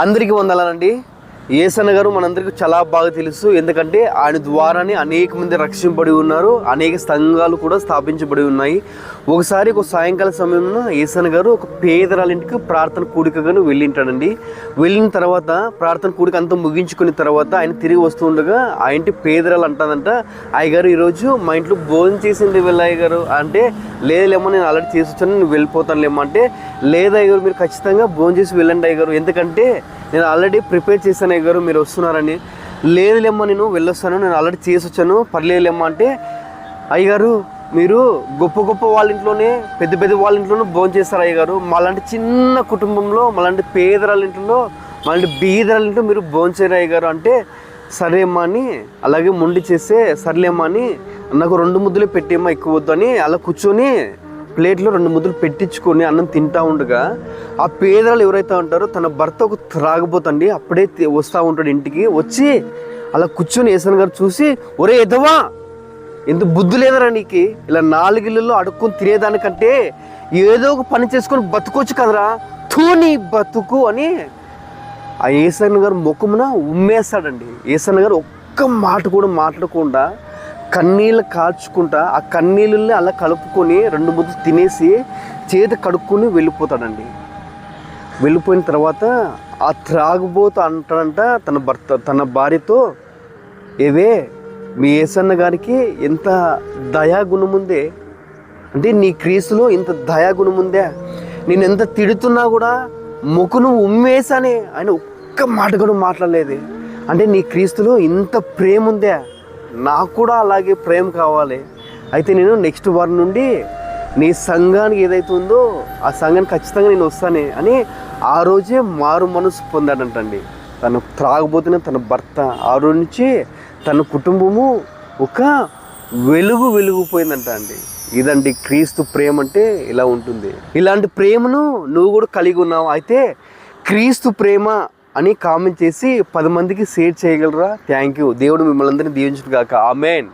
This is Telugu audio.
అందరికీ వందనాలండి. యేసన్న గారు మనందరికీ చాలా బాగా తెలుసు. ఎందుకంటే ఆయన ద్వారానే అనేక మంది రక్షింపబడి ఉన్నారు, అనేక సంఘాలు కూడా స్థాపించబడి ఉన్నాయి. ఒకసారి ఒక సాయంకాల సమయంలో యేసన్న గారు ఒక పేదరాలింటికి ప్రార్థన కూడికగాను వెళ్ళింటాడండి. వెళ్ళిన తర్వాత ప్రార్థన కూడిక అంతా ముగించుకున్న తర్వాత ఆయన తిరిగి వస్తూ ఉండగా ఆ ఇంటి పేదరాలు అంటాదంట, అయ్యగారు ఈరోజు మా ఇంట్లో భోజనం చేసింది వెళ్ళయ్య గారు అంటే, లేదులేమో నేను ఆల్రెడీ చేసి వచ్చాను, నేను వెళ్ళిపోతానులేమో అంటే, లేదా అయ్యగారు మీరు ఖచ్చితంగా భోజనం చేసి వెళ్ళండి అయ్యగారు, ఎందుకంటే నేను ఆల్రెడీ ప్రిపేర్ చేశాను అయ్యగారు, మీరు వస్తున్నారని. లేదులేమ్మా నేను వెళ్ళొస్తాను, నేను ఆల్రెడీ చేసి వచ్చాను, పర్లేదులేమ్మా అంటే, అయ్యగారు మీరు గొప్ప గొప్ప వాళ్ళ ఇంట్లోనే పెద్ద పెద్ద వాళ్ళ ఇంట్లోనే భోజనం చేస్తారు అయ్యగారు, మాలాంటి చిన్న కుటుంబంలో మాలాంటి పేదరాళ్ళ ఇంట్లో మాలాంటి బీదరాళ్ళ ఇంట్లో మీరు భోజనం చేయరు అయ్యగారు అంటే, సరేమ్మా అని అలాగే మొండి చేస్తే, సర్లేమ్మా అని నాకు 2 ముద్దలు పెట్టేమ్మా ఎక్కువ వద్దు అని అలా కూర్చొని ప్లేట్లో 2 ముద్దలు పెట్టించుకొని అన్నం తింటూ ఉండగా ఆ పేదరాలు ఎవరైతే ఉంటారో తన భర్త ఒక త్రాగబోతండి అప్పుడే వస్తూ ఉంటాడు ఇంటికి. వచ్చి అలా కూర్చొని యేసన్న గారు చూసి, ఒరే ఎదవా, ఎందుకు బుద్ధి లేదరా నీకు, ఇలా 4 ఇళ్ళల్లో అడుక్కొని తినేదానికంటే ఏదో ఒక పని చేసుకొని బతుకోవచ్చు కదరా, నీ బతుకు అని ఆ యేసన్న గారు ముఖమున ఉమ్మేస్తాడండి. యేసన్న గారు ఒక్క మాట కూడా మాట్లాడకుండా కన్నీళ్ళు కాచుకుంటా ఆ కన్నీళ్ళని అలా కలుపుకొని 2 ముద్దలు తినేసి చేతి కడుక్కొని వెళ్ళిపోతాడండి. వెళ్ళిపోయిన తర్వాత ఆ త్రాగుబోతు అంటాడంట తన భార్యతో, ఏవే మీ యేసన్న గారికి ఎంత దయాగుణం ఉందే, అంటే నీ క్రీస్తులో ఇంత దయాగుణం ఉందే, నేను ఎంత తిడుతున్నా కూడా ముఖను ఉమ్మేసానే, ఆయన ఒక్క మాట కూడా మాట్లాడలేదు. అంటే నీ క్రీస్తులో ఇంత ప్రేమ ఉందే, నాకు కూడా అలాగే ప్రేమ కావాలి, అయితే నేను నెక్స్ట్ వారం నుండి నీ సంఘానికి ఏదైతే ఉందో ఆ సంఘానికి ఖచ్చితంగా నేను వస్తానే అని ఆ రోజే మారు మనసు పొందాడంటండి. తను త్రాగబోతున్న తన భర్త ఆ రోజు నుంచి తన కుటుంబము ఒక వెలుగుపోయిందంట అండి. ఇదండి క్రీస్తు ప్రేమ అంటే ఇలా ఉంటుంది. ఇలాంటి ప్రేమను నువ్వు కూడా కలిగి ఉన్నావు అయితే క్రీస్తు ప్రేమ అని కామెంట్ చేసి 10 మందికి షేర్ చేయగలరా? Thank you. దేవుడు మిమ్మల్ని అందరినీ దీవించును గాక. ఆమేన్.